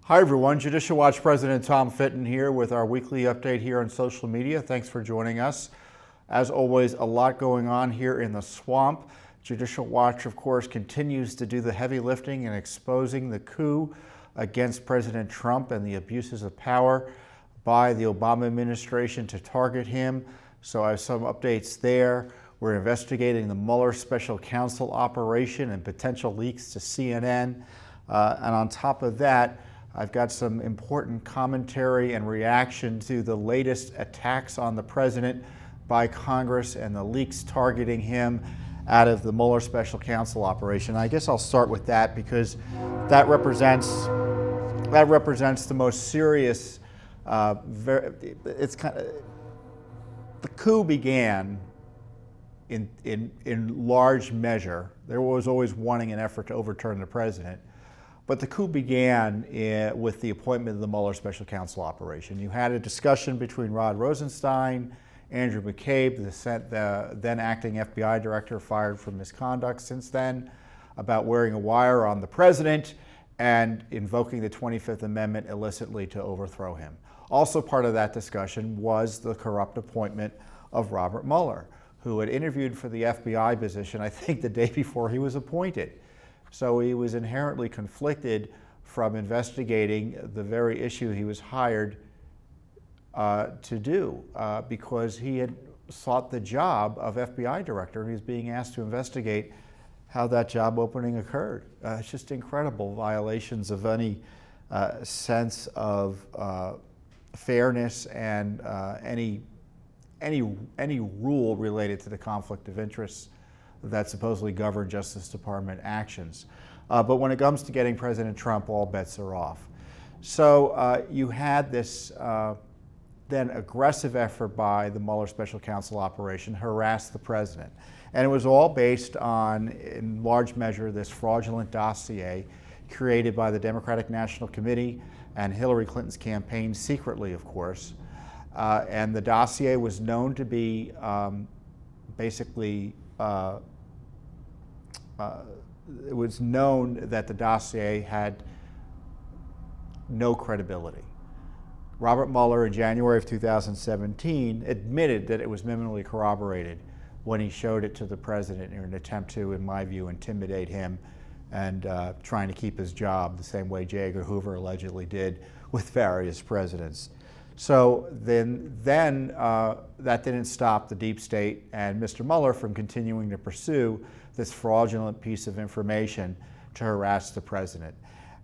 Hi everyone, Judicial Watch President Tom Fitton here with our weekly update here on social media. Thanks for joining us. As always, a lot going on here in the swamp. Judicial Watch, of course, continues to do the heavy lifting in exposing the coup against President Trump and the abuses of power by the Obama administration to target him. So I have some updates there. We're investigating the Mueller special counsel operation and potential leaks to CNN. And on top of that, I've got some important commentary and reaction to the latest attacks on the president by Congress and the leaks targeting him out of the Mueller special counsel operation. I guess I'll start with that because that represents the most serious. It's kind of, the coup began in large measure. There was always wanting an effort to overturn the president. But the coup began with the appointment of the Mueller special counsel operation. You had a discussion between Rod Rosenstein, Andrew McCabe, the then acting FBI director fired for misconduct since then, about wearing a wire on the president and invoking the 25th Amendment illicitly to overthrow him. Also part of that discussion was the corrupt appointment of Robert Mueller, who had interviewed for the FBI position, I think, the day before he was appointed. So he was inherently conflicted from investigating the very issue he was hired to do because he had sought the job of FBI director and he was being asked to investigate how that job opening occurred. It's just incredible violations of any sense of fairness and any rule related to the conflict of interest that supposedly govern Justice Department actions. But when it comes to getting President Trump, all bets are off. So you had this then aggressive effort by the Mueller special counsel operation to harass the president. And it was all based on, in large measure, this fraudulent dossier created by the Democratic National Committee and Hillary Clinton's campaign secretly, of course. And the dossier was known to be it was known that the dossier had no credibility. Robert Mueller in January of 2017 admitted that it was minimally corroborated when he showed it to the president in an attempt to, in my view, intimidate him and trying to keep his job the same way J. Edgar Hoover allegedly did with various presidents. So then that didn't stop the deep state and Mr. Mueller from continuing to pursue this fraudulent piece of information to harass the president.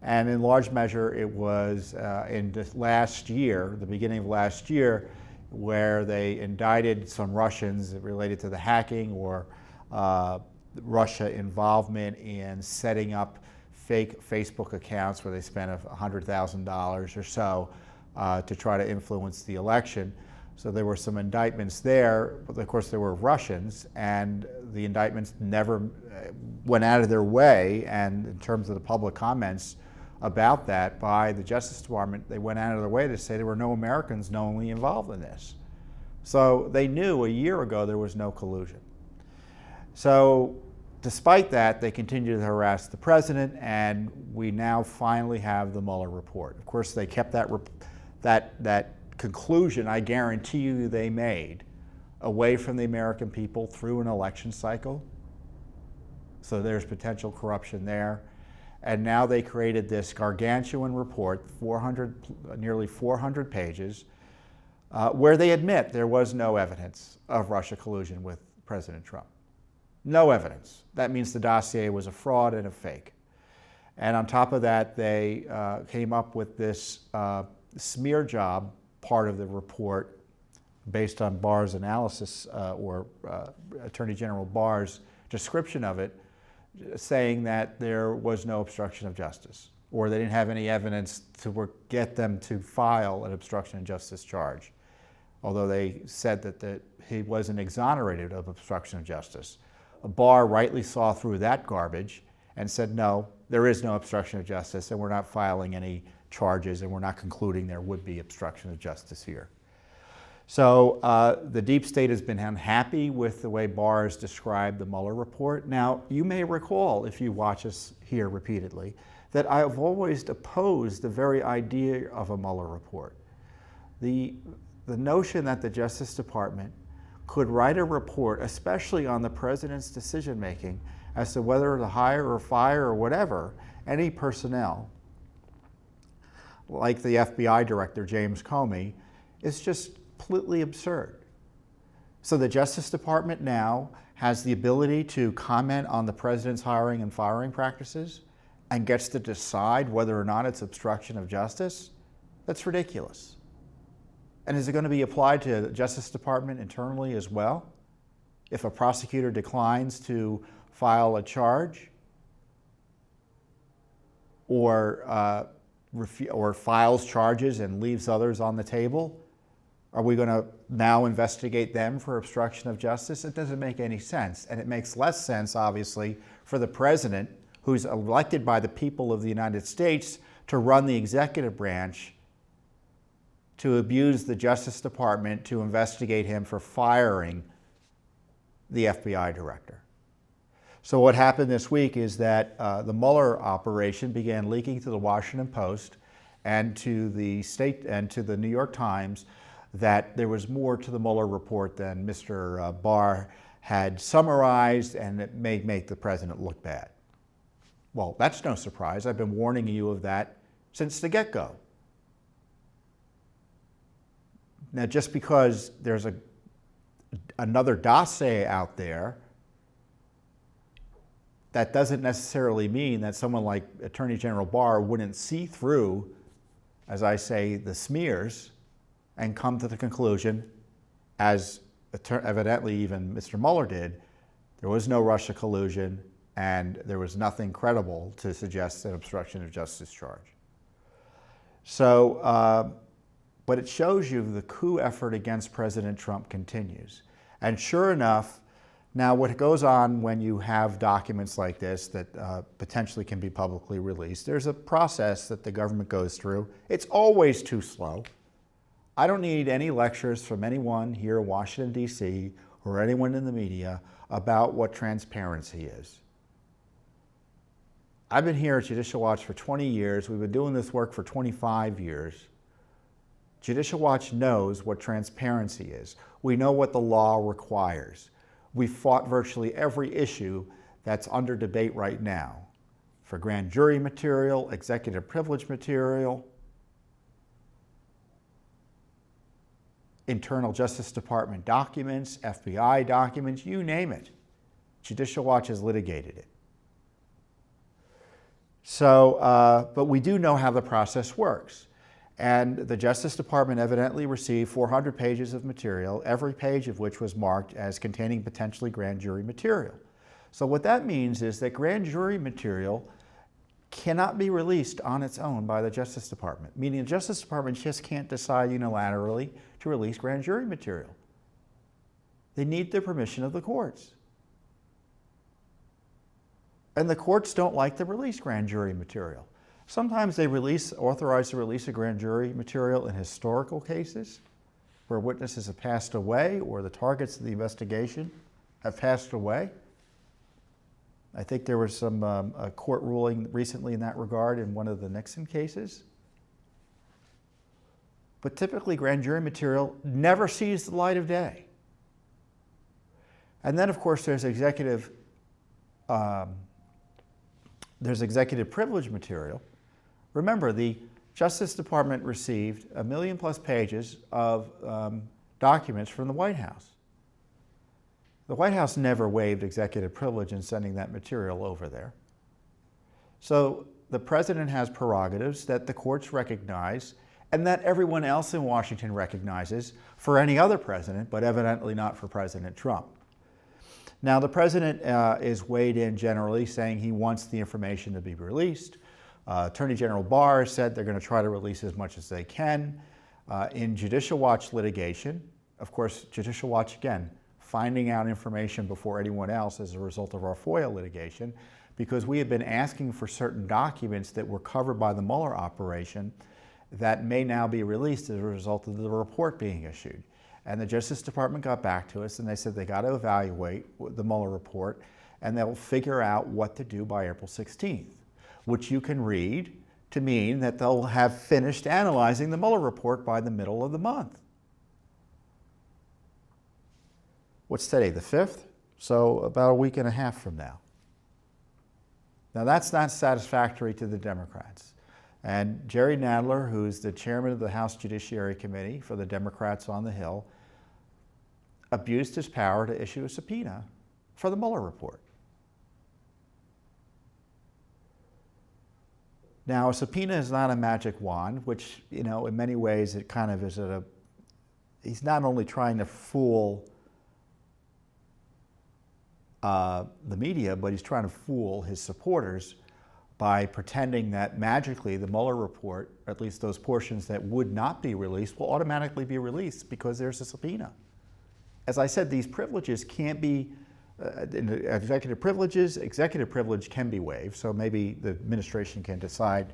And in large measure, it was in last year, the beginning of last year, where they indicted some Russians related to the hacking or Russia involvement in setting up fake Facebook accounts where they spent $100,000 or so to try to influence the election. So there were some indictments there, but of course there were Russians, and the indictments never went out of their way, and in terms of the public comments about that by the Justice Department, they went out of their way to say there were no Americans knowingly involved in this. So they knew a year ago there was no collusion. So despite that, they continued to harass the president, and we now finally have the Mueller report. Of course, they kept that conclusion, I guarantee you they made, away from the American people through an election cycle. So there's potential corruption there. And now they created this gargantuan report, nearly 400 pages, where they admit there was no evidence of Russia collusion with President Trump. No evidence. That means the dossier was a fraud and a fake. And on top of that, they came up with this smear job part of the report based on Barr's analysis or Attorney General Barr's description of it, saying that there was no obstruction of justice, or they didn't have any evidence to get them to file an obstruction of justice charge, although they said that he wasn't exonerated of obstruction of justice. Barr rightly saw through that garbage and said, no, there is no obstruction of justice, and we're not filing any charges, and we're not concluding there would be obstruction of justice here. So the deep state has been unhappy with the way Barr has described the Mueller report. Now, you may recall, if you watch us here repeatedly, that I've always opposed the very idea of a Mueller report. The notion that the Justice Department could write a report, especially on the president's decision-making as to whether to hire or fire or whatever, any personnel, like the FBI director, James Comey, is just completely absurd. So the Justice Department now has the ability to comment on the president's hiring and firing practices and gets to decide whether or not it's obstruction of justice? That's ridiculous. And is it going to be applied to the Justice Department internally as well? If a prosecutor declines to file a charge or files charges and leaves others on the table, are we going to now investigate them for obstruction of justice? It doesn't make any sense. And it makes less sense, obviously, for the president, who's elected by the people of the United States to run the executive branch, to abuse the Justice Department to investigate him for firing the FBI director. So what happened this week is that the Mueller operation began leaking to the Washington Post and to the state and to the New York Times that there was more to the Mueller report than Mr. Barr had summarized, and it may make the president look bad. Well, that's no surprise. I've been warning you of that since the get-go. Now, just because there's another dossier out there, that doesn't necessarily mean that someone like Attorney General Barr wouldn't see through, as I say, the smears and come to the conclusion, as evidently even Mr. Mueller did, there was no Russia collusion and there was nothing credible to suggest an obstruction of justice charge. So, but it shows you the coup effort against President Trump continues. And sure enough, now what goes on when you have documents like this that potentially can be publicly released, there's a process that the government goes through. It's always too slow. I don't need any lectures from anyone here in Washington, D.C., or anyone in the media about what transparency is. I've been here at Judicial Watch for 20 years. We've been doing this work for 25 years. Judicial Watch knows what transparency is. We know what the law requires. We've fought virtually every issue that's under debate right now for grand jury material, executive privilege material, internal Justice Department documents, FBI documents, you name it. Judicial Watch has litigated it. So, but we do know how the process works. And the Justice Department evidently received 400 pages of material, every page of which was marked as containing potentially grand jury material. So what that means is that grand jury material cannot be released on its own by the Justice Department, meaning the Justice Department just can't decide unilaterally to release grand jury material. They need the permission of the courts. And the courts don't like to release grand jury material. Sometimes they authorize the release of grand jury material in historical cases where witnesses have passed away or the targets of the investigation have passed away. I think there was some a court ruling recently in that regard in one of the Nixon cases. But typically grand jury material never sees the light of day. And then of course there's executive privilege material. Remember, the Justice Department received 1 million+ pages of documents from the White House. The White House never waived executive privilege in sending that material over there. So the president has prerogatives that the courts recognize and that everyone else in Washington recognizes for any other president, but evidently not for President Trump. Now, the president is weighed in generally, saying he wants the information to be released. Attorney General Barr said they're going to try to release as much as they can. In Judicial Watch litigation, of course, Judicial Watch, again, finding out information before anyone else as a result of our FOIA litigation, because we have been asking for certain documents that were covered by the Mueller operation that may now be released as a result of the report being issued. And the Justice Department got back to us and they said they got to evaluate the Mueller report and they'll figure out what to do by April 16th. which you can read to mean that they'll have finished analyzing the Mueller report by the middle of the month. What's today, the 5th? So about a week and a half from now. Now that's not satisfactory to the Democrats. And Jerry Nadler, who's the chairman of the House Judiciary Committee for the Democrats on the Hill, abused his power to issue a subpoena for the Mueller report. Now, a subpoena is not a magic wand, which, in many ways it kind of is he's not only trying to fool the media, but he's trying to fool his supporters by pretending that magically the Mueller report, or at least those portions that would not be released, will automatically be released because there's a subpoena. As I said, these privileges can't be, executive privilege can be waived, so maybe the administration can decide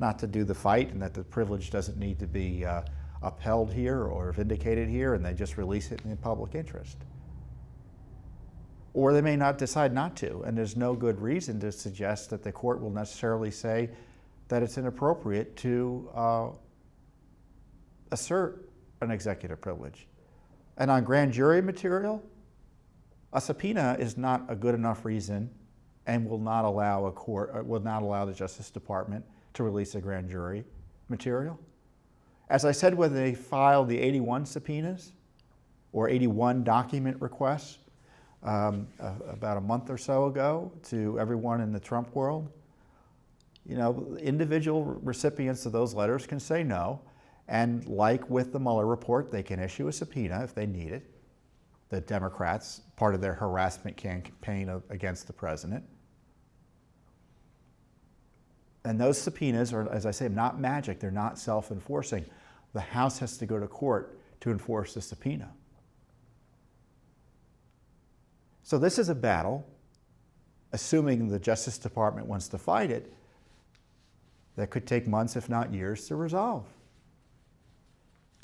not to do the fight and that the privilege doesn't need to be upheld here or vindicated here, and they just release it in the public interest. Or they may not decide not to, and there's no good reason to suggest that the court will necessarily say that it's inappropriate to assert an executive privilege. And on grand jury material, a subpoena is not a good enough reason and will not allow the Justice Department to release a grand jury material. As I said, when they filed the 81 subpoenas or 81 document requests about a month or so ago to everyone in the Trump world, individual recipients of those letters can say no. And like with the Mueller report, they can issue a subpoena if they need it. The Democrats, part of their harassment campaign against the president. And those subpoenas are, as I say, not magic. They're not self-enforcing. The House has to go to court to enforce the subpoena. So this is a battle, assuming the Justice Department wants to fight it, that could take months, if not years, to resolve.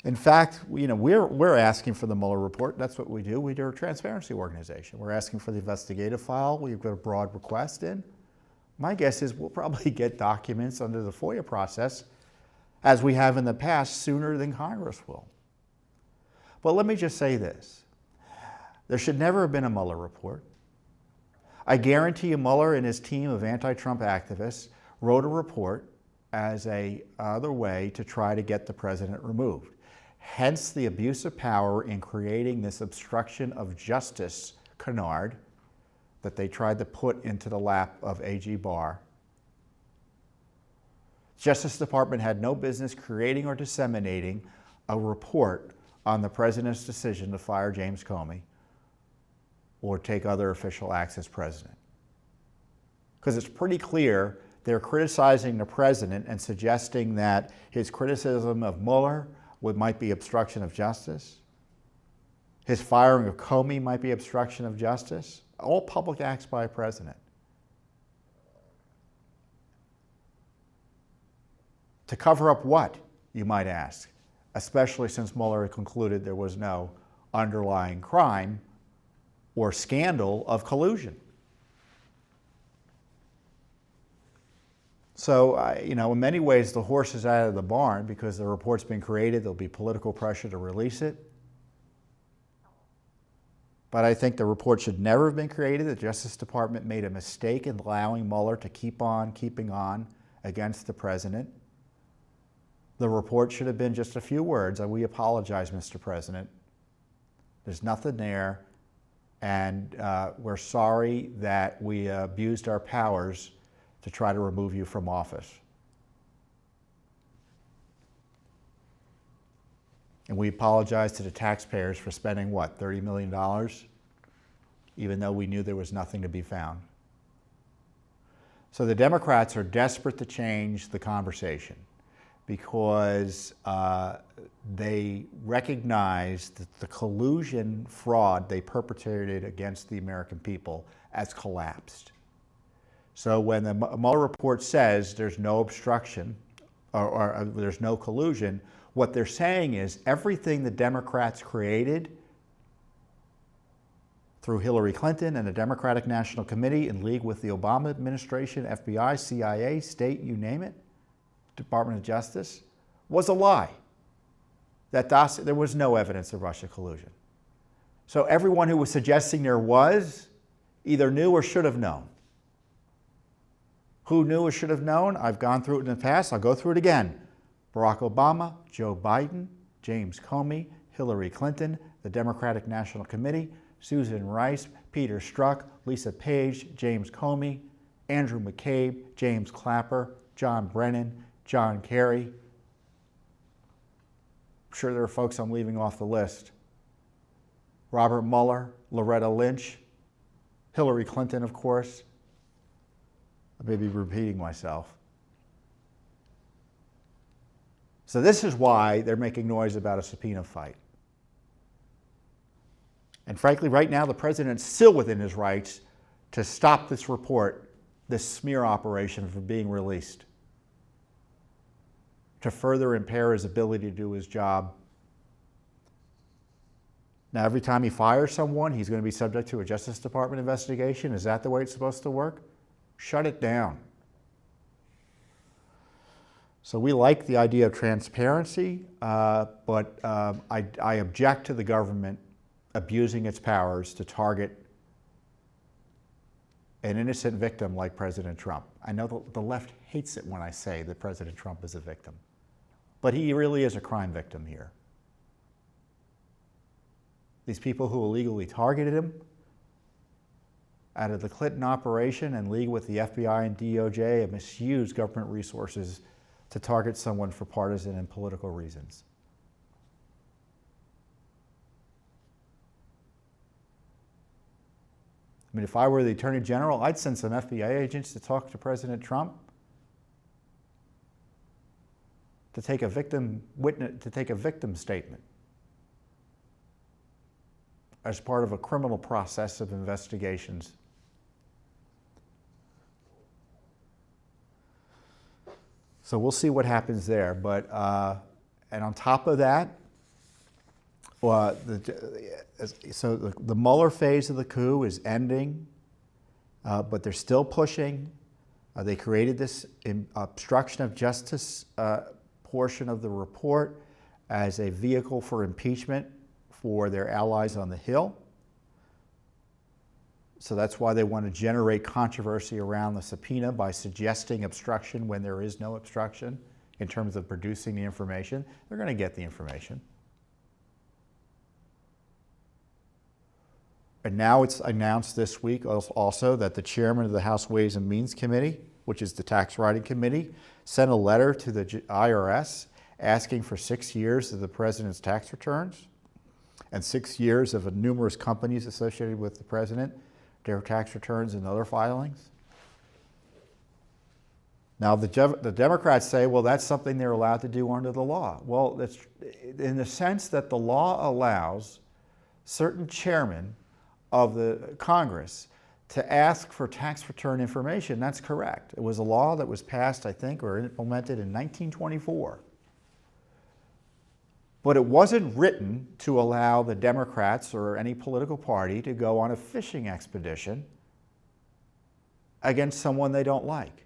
In fact, we're asking for the Mueller report. That's what we do. We're a transparency organization. We're asking for the investigative file. We've got a broad request in. My guess is we'll probably get documents under the FOIA process, as we have in the past, sooner than Congress will. But let me just say this. There should never have been a Mueller report. I guarantee you Mueller and his team of anti-Trump activists wrote a report as another way to try to get the president removed. Hence the abuse of power in creating this obstruction of justice canard that they tried to put into the lap of AG Barr. Justice Department had no business creating or disseminating a report on the president's decision to fire James Comey or take other official acts as president. Because it's pretty clear they're criticizing the president and suggesting that his criticism of Mueller might be obstruction of justice. His firing of Comey might be obstruction of justice. All public acts by a president. To cover up what, you might ask, especially since Mueller concluded there was no underlying crime or scandal of collusion. So, in many ways, the horse is out of the barn because the report's been created. There'll be political pressure to release it. But I think the report should never have been created. The Justice Department made a mistake in allowing Mueller to keep on keeping on against the president. The report should have been just a few words. We apologize, Mr. President. There's nothing there. And we're sorry that we abused our powers to try to remove you from office. And we apologize to the taxpayers for spending, what, $30 million? Even though we knew there was nothing to be found. So the Democrats are desperate to change the conversation because they recognize that the collusion fraud they perpetrated against the American people has collapsed. So when the Mueller report says there's no obstruction or there's no collusion, what they're saying is everything the Democrats created through Hillary Clinton and the Democratic National Committee in league with the Obama administration, FBI, CIA, state, you name it, Department of Justice, was a lie. There was no evidence of Russia collusion. So everyone who was suggesting there was either knew or should have known. Who knew or should have known? I've gone through it in the past. I'll go through it again. Barack Obama, Joe Biden, James Comey, Hillary Clinton, the Democratic National Committee, Susan Rice, Peter Strzok, Lisa Page, James Comey, Andrew McCabe, James Clapper, John Brennan, John Kerry. I'm sure there are folks I'm leaving off the list. Robert Mueller, Loretta Lynch, Hillary Clinton, of course. I may be repeating myself. So this is why they're making noise about a subpoena fight. And frankly, right now, the president's still within his rights to stop this report, this smear operation, from being released, to further impair his ability to do his job. Now, every time he fires someone, he's going to be subject to a Justice Department investigation. Is that the way it's supposed to work? Shut it down. So we like the idea of transparency, but I object to the government abusing its powers to target an innocent victim like President Trump. I know the left hates it when I say that President Trump is a victim, but he really is a crime victim here. These people who illegally targeted him out of the Clinton operation and league with the FBI and DOJ have misused government resources to target someone for partisan and political reasons. I mean, if I were the Attorney General, I'd send some FBI agents to talk to President Trump, to take a victim statement as part of a criminal process of investigations. So we'll see what happens there. But and on top of that, so the Mueller phase of the coup is ending, but they're still pushing. They created this obstruction of justice portion of the report as a vehicle for impeachment for their allies on the Hill. So that's why they want to generate controversy around the subpoena by suggesting obstruction when there is no obstruction in terms of producing the information. They're going to get the information. And now it's announced this week also that the chairman of the House Ways and Means Committee, which is the tax writing committee, sent a letter to the IRS asking for 6 years of the president's tax returns and 6 years of numerous companies associated with the president, their tax returns and other filings. Now, the Democrats say, well, that's something they're allowed to do under the law. Well, that's in the sense that the law allows certain chairmen of the Congress to ask for tax return information. That's correct. It was a law that was passed, I think, or implemented in 1924. But it wasn't written to allow the Democrats or any political party to go on a fishing expedition against someone they don't like.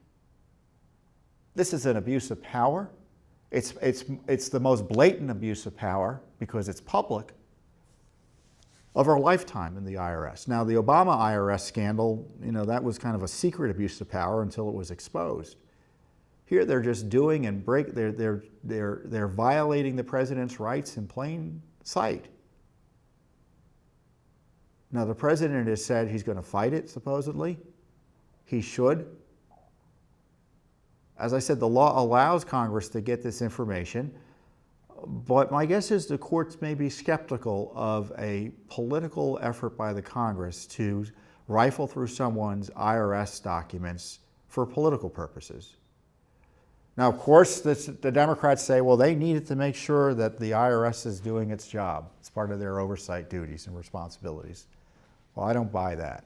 This is an abuse of power. It's the most blatant abuse of power because it's public of our lifetime in the IRS. Now, the Obama IRS scandal, that was kind of a secret abuse of power until it was exposed. Here, they're just doing and they're violating the president's rights in plain sight. Now, the president has said he's going to fight it, supposedly. He should. As I said, the law allows Congress to get this information, but my guess is the courts may be skeptical of a political effort by the Congress to rifle through someone's IRS documents for political purposes. Now, of course, the Democrats say, well, they needed to make sure that the IRS is doing its job. It's part of their oversight duties and responsibilities. Well, I don't buy that.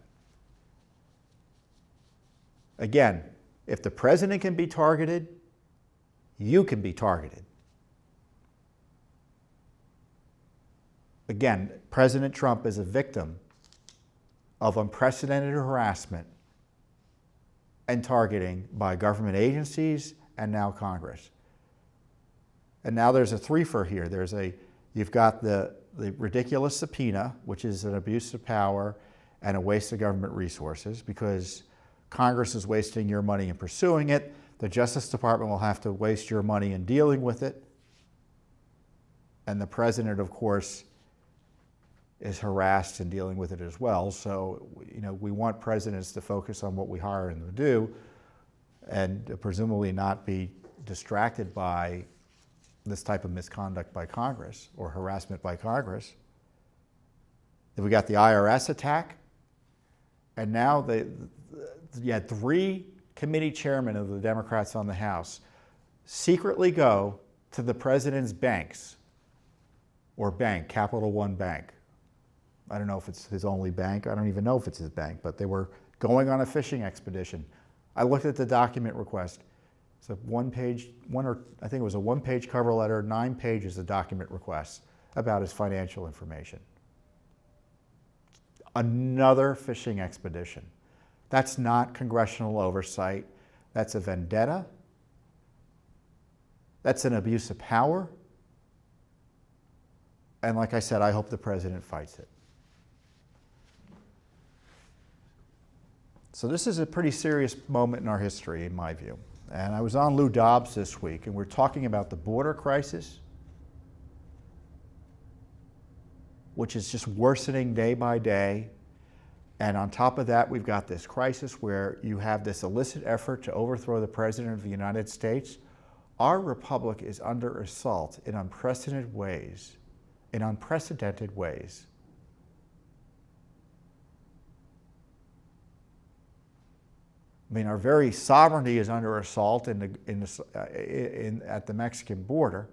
Again, if the president can be targeted, you can be targeted. Again, President Trump is a victim of unprecedented harassment and targeting by government agencies and now Congress. And now there's a threefer here. You've got the ridiculous subpoena, which is an abuse of power and a waste of government resources because Congress is wasting your money in pursuing it. The Justice Department will have to waste your money in dealing with it. And the president, of course, is harassed in dealing with it as well. So, we want presidents to focus on what we hire them to do and presumably not be distracted by this type of misconduct by Congress or harassment by Congress. Then we got the IRS attack. And now you had 3 committee chairmen of the Democrats on the House secretly go to the president's banks or bank, Capital One Bank. I don't know if it's his only bank. I don't even know if it's his bank, but they were going on a fishing expedition. I looked at the document request. It's a I think it was a one-page cover letter, 9 pages of document requests about his financial information. Another fishing expedition. That's not congressional oversight. That's a vendetta. That's an abuse of power. And like I said, I hope the president fights it. So this is a pretty serious moment in our history, in my view. And I was on Lou Dobbs this week, and we're talking about the border crisis, which is just worsening day by day. And on top of that, we've got this crisis where you have this illicit effort to overthrow the President of the United States. Our republic is under assault in unprecedented ways. I mean, our very sovereignty is under assault at the Mexican border.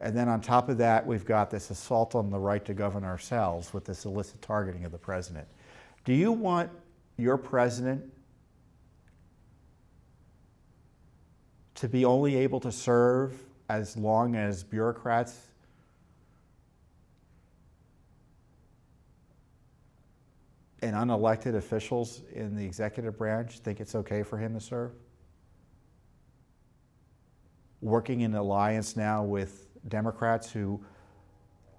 And then on top of that, we've got this assault on the right to govern ourselves with this illicit targeting of the president. Do you want your president to be only able to serve as long as bureaucrats and unelected officials in the executive branch think it's okay for him to serve? Working in alliance now with Democrats who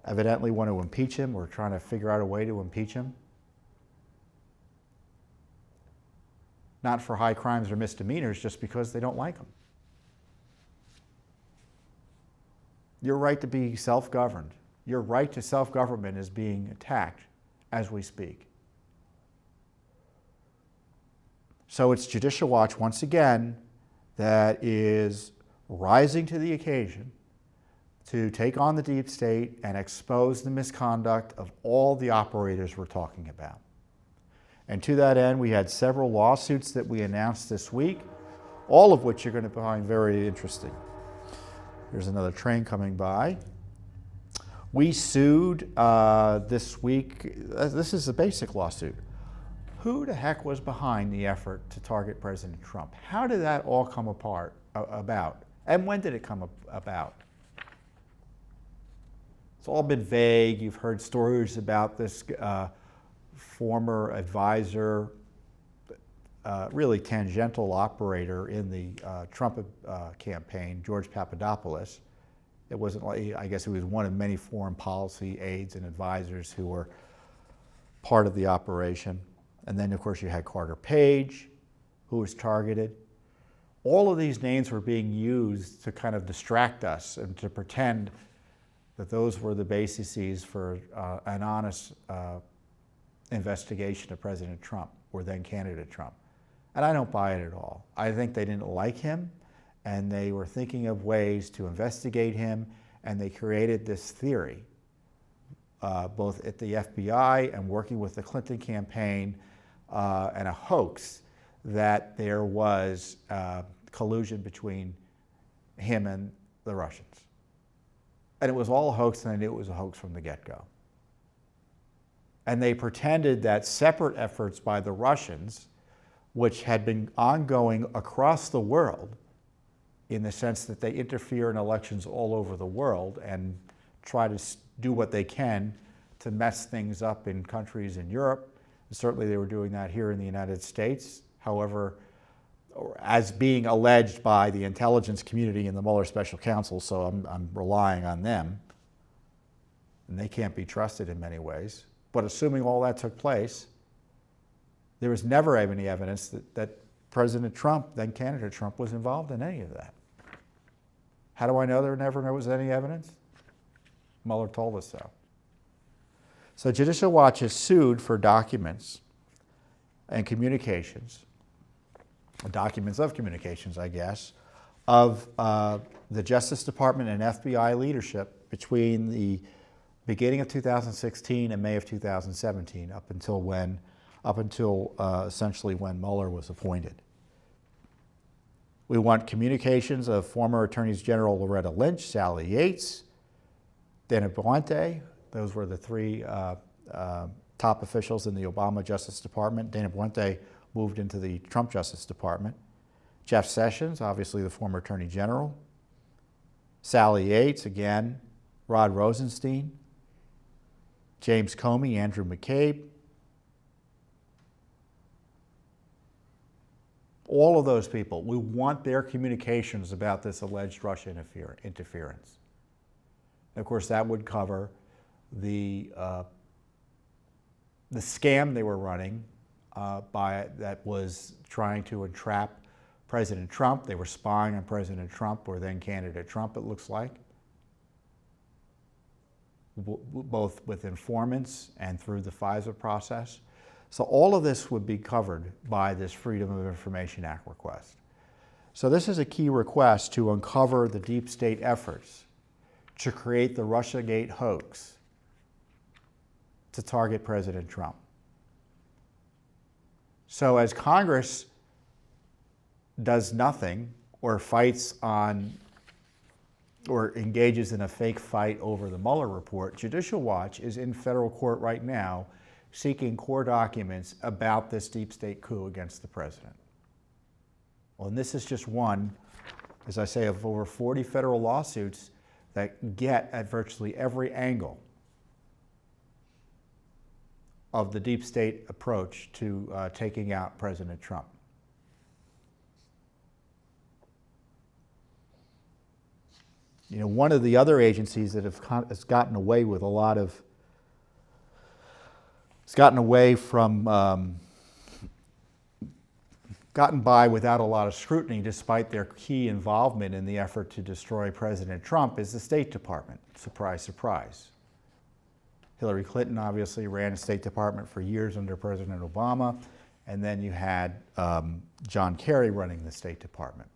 evidently want to impeach him or trying to figure out a way to impeach him. Not for high crimes or misdemeanors, just because they don't like him. Your right to be self-governed, your right to self-government is being attacked as we speak. So it's Judicial Watch, once again, that is rising to the occasion to take on the deep state and expose the misconduct of all the operators we're talking about. And to that end, we had several lawsuits that we announced this week, all of which you're going to find very interesting. Here's another train coming by. We sued this week. This is a basic lawsuit. Who the heck was behind the effort to target President Trump? How did that all come about? And when did it come about? It's all been vague. You've heard stories about this former advisor, really tangential operator in the Trump campaign, George Papadopoulos. It wasn't like, I guess he was one of many foreign policy aides and advisors who were part of the operation. And then, of course, you had Carter Page, who was targeted. All of these names were being used to kind of distract us and to pretend that those were the bases for an honest investigation of President Trump, or then candidate Trump. And I don't buy it at all. I think they didn't like him, and they were thinking of ways to investigate him, and they created this theory, both at the FBI and working with the Clinton campaign, and a hoax that there was collusion between him and the Russians. And it was all a hoax, and I knew it was a hoax from the get-go. And they pretended that separate efforts by the Russians, which had been ongoing across the world, in the sense that they interfere in elections all over the world and try to do what they can to mess things up in countries in Europe. Certainly they were doing that here in the United States. However, as being alleged by the intelligence community and the Mueller special counsel, so I'm relying on them, and they can't be trusted in many ways. But assuming all that took place, there was never any evidence that President Trump, then candidate Trump, was involved in any of that. How do I know there never was any evidence? Mueller told us so. So Judicial Watch is sued for documents and communications, documents of communications, I guess, of the Justice Department and FBI leadership between the beginning of 2016 and May of 2017, up until essentially when Mueller was appointed. We want communications of former Attorneys General Loretta Lynch, Sally Yates, Dana Boente. Those were the three top officials in the Obama Justice Department. Dana Boente moved into the Trump Justice Department. Jeff Sessions, obviously the former Attorney General. Sally Yates, again. Rod Rosenstein. James Comey, Andrew McCabe. All of those people, we want their communications about this alleged Russia interference. And of course, that would cover the scam they were running that was trying to entrap President Trump. They were spying on President Trump, or then candidate Trump, it looks like, both with informants and through the FISA process. So all of this would be covered by this Freedom of Information Act request. So this is a key request to uncover the deep state efforts to create the Russiagate hoax to target President Trump. So as Congress does nothing or fights on or engages in a fake fight over the Mueller report, Judicial Watch is in federal court right now seeking core documents about this deep state coup against the president. Well, and this is just one, as I say, of over 40 federal lawsuits that get at virtually every angle of the deep state approach to taking out President Trump. You know, one of the other agencies that has gotten away with a lot of, it's gotten away from, gotten by without a lot of scrutiny despite their key involvement in the effort to destroy President Trump, is the State Department. Surprise, surprise. Hillary Clinton obviously ran the State Department for years under President Obama, and then you had John Kerry running the State Department.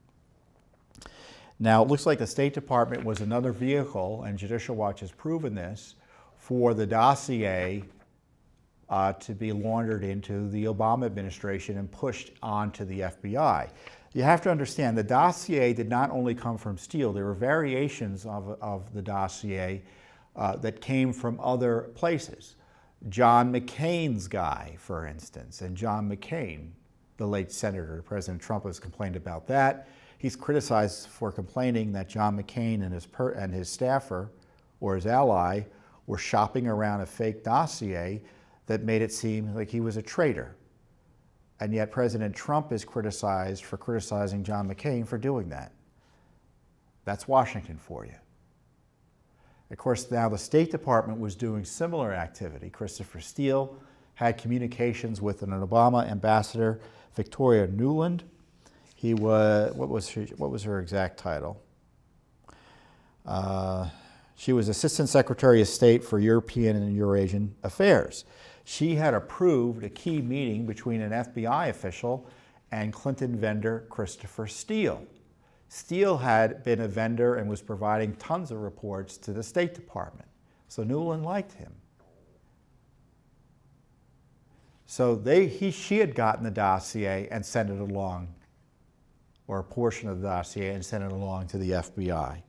Now, it looks like the State Department was another vehicle, and Judicial Watch has proven this, for the dossier to be laundered into the Obama administration and pushed onto the FBI. You have to understand, the dossier did not only come from Steele. There were variations of the dossier that came from other places. John McCain's guy, for instance, and John McCain, the late senator, President Trump has complained about that. He's criticized for complaining that John McCain and his staffer, or his ally, were shopping around a fake dossier that made it seem like he was a traitor. And yet President Trump is criticized for criticizing John McCain for doing that. That's Washington for you. Of course, now the State Department was doing similar activity. Christopher Steele had communications with an Obama ambassador, Victoria Nuland. He was, what was her exact title? She was Assistant Secretary of State for European and Eurasian Affairs. She had approved a key meeting between an FBI official and Clinton vendor Christopher Steele. Steele had been a vendor and was providing tons of reports to the State Department. So Nuland liked him. So she had gotten the dossier and sent it along, or a portion of the dossier, and sent it along to the FBI.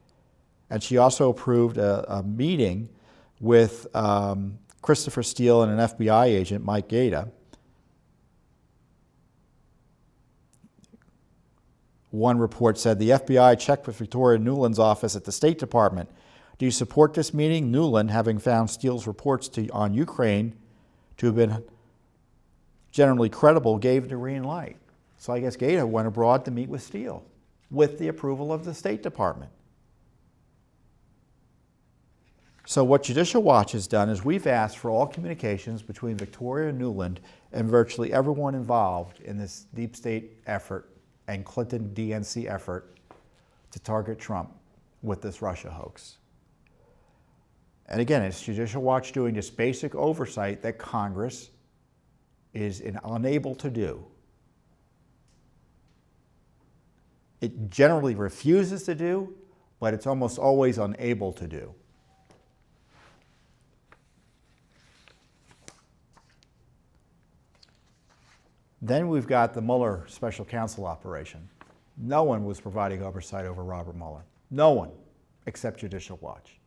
And she also approved a meeting with Christopher Steele and an FBI agent, Mike Gaeta. One report said the FBI checked with Victoria Nuland's office at the State Department Do you support this meeting? Nuland, having found Steele's reports on Ukraine to have been generally credible, gave the green light. So I guess Gaeta went abroad to meet with Steele with the approval of the State Department. So what Judicial Watch has done is we've asked for all communications between Victoria Nuland and virtually everyone involved in this deep state effort and Clinton DNC effort to target Trump with this Russia hoax. And again, it's Judicial Watch doing this basic oversight that Congress is unable to do. It generally refuses to do, but it's almost always unable to do. Then we've got the Mueller special counsel operation. No one was providing oversight over Robert Mueller. No one, except Judicial Watch.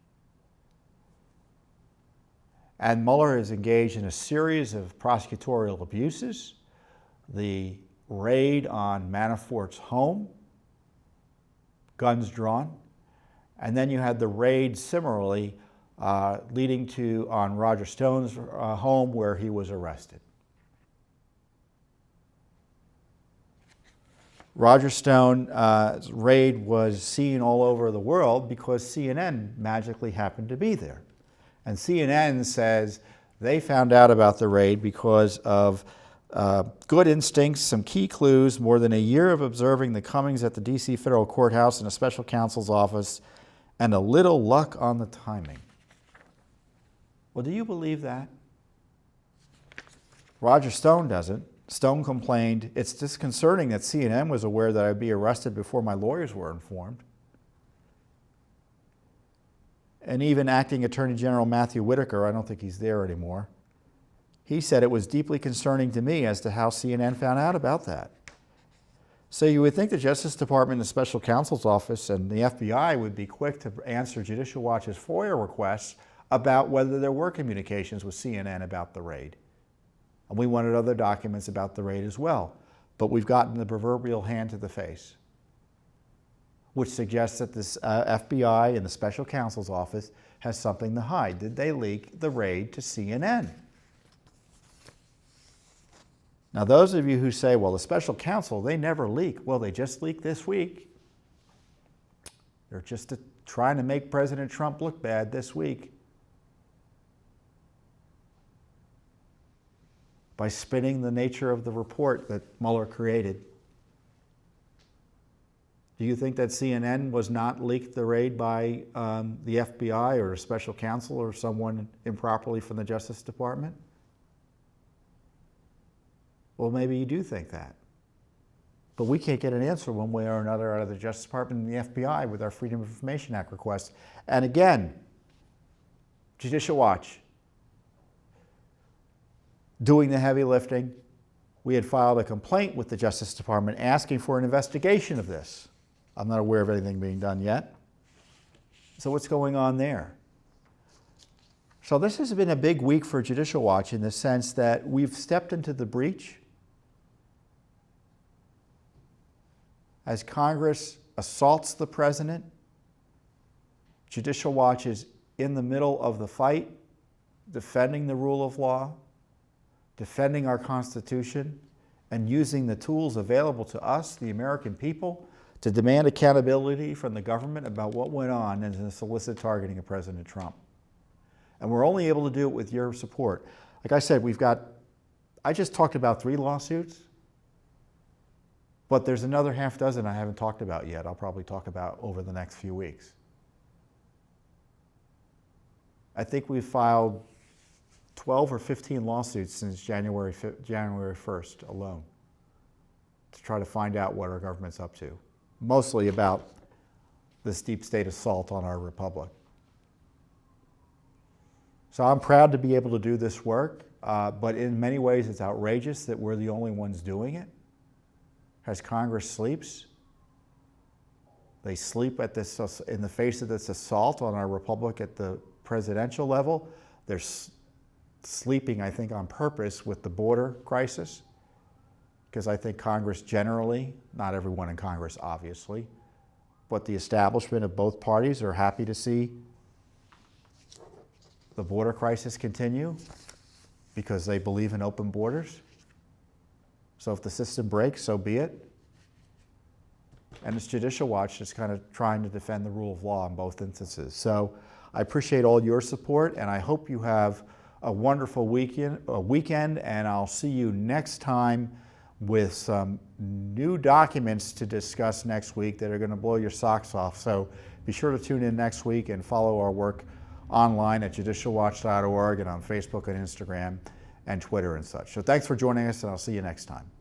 And Mueller is engaged in a series of prosecutorial abuses. The raid on Manafort's home, guns drawn. And then you had the raid similarly leading to on Roger Stone's home where he was arrested. Roger Stone's raid was seen all over the world because CNN magically happened to be there. And CNN says they found out about the raid because of good instincts, some key clues, more than a year of observing the comings at the D.C. federal courthouse and a special counsel's office, and a little luck on the timing. Well, do you believe that? Roger Stone doesn't. Stone complained, "It's disconcerting that CNN was aware that I'd be arrested before my lawyers were informed." And even Acting Attorney General Matthew Whitaker, I don't think he's there anymore, he said it was deeply concerning to me as to how CNN found out about that. So you would think the Justice Department, the Special Counsel's Office, and the FBI would be quick to answer Judicial Watch's FOIA requests about whether there were communications with CNN about the raid. And we wanted other documents about the raid as well. But we've gotten the proverbial hand to the face, which suggests that this FBI and the Special Counsel's Office has something to hide. Did they leak the raid to CNN? Now, those of you who say, well, the Special Counsel, they never leak. Well, they just leaked this week. They're just trying to make President Trump look bad this week by spinning the nature of the report that Mueller created. Do you think that CNN was not leaked the raid by the FBI or a special counsel or someone improperly from the Justice Department? Well, maybe you do think that. But we can't get an answer one way or another out of the Justice Department and the FBI with our Freedom of Information Act requests. And again, Judicial Watch doing the heavy lifting. We had filed a complaint with the Justice Department asking for an investigation of this. I'm not aware of anything being done yet. So what's going on there? So this has been a big week for Judicial Watch in the sense that we've stepped into the breach as Congress assaults the president. Judicial Watch is in the middle of the fight, defending the rule of law, defending our Constitution, and using the tools available to us, the American people, to demand accountability from the government about what went on in the solicit targeting of President Trump. And we're only able to do it with your support. Like I said, I just talked about 3 lawsuits, but there's another half dozen I haven't talked about yet. I'll probably talk about over the next few weeks. I think we've filed 12 or 15 lawsuits since January 1st alone to try to find out what our government's up to, mostly about this deep state assault on our republic. So I'm proud to be able to do this work, but in many ways it's outrageous that we're the only ones doing it. As Congress sleeps, they sleep at this, in the face of this assault on our republic at the presidential level. They're sleeping, I think, on purpose with the border crisis, because I think Congress generally, not everyone in Congress obviously, but the establishment of both parties are happy to see the border crisis continue because they believe in open borders. So if the system breaks, so be it. And it's Judicial Watch just kind of trying to defend the rule of law in both instances. So I appreciate all your support, and I hope you have a wonderful weekend, and I'll see you next time with some new documents to discuss next week that are going to blow your socks off. So be sure to tune in next week and follow our work online at judicialwatch.org and on Facebook and Instagram and Twitter and such. So thanks for joining us, and I'll see you next time.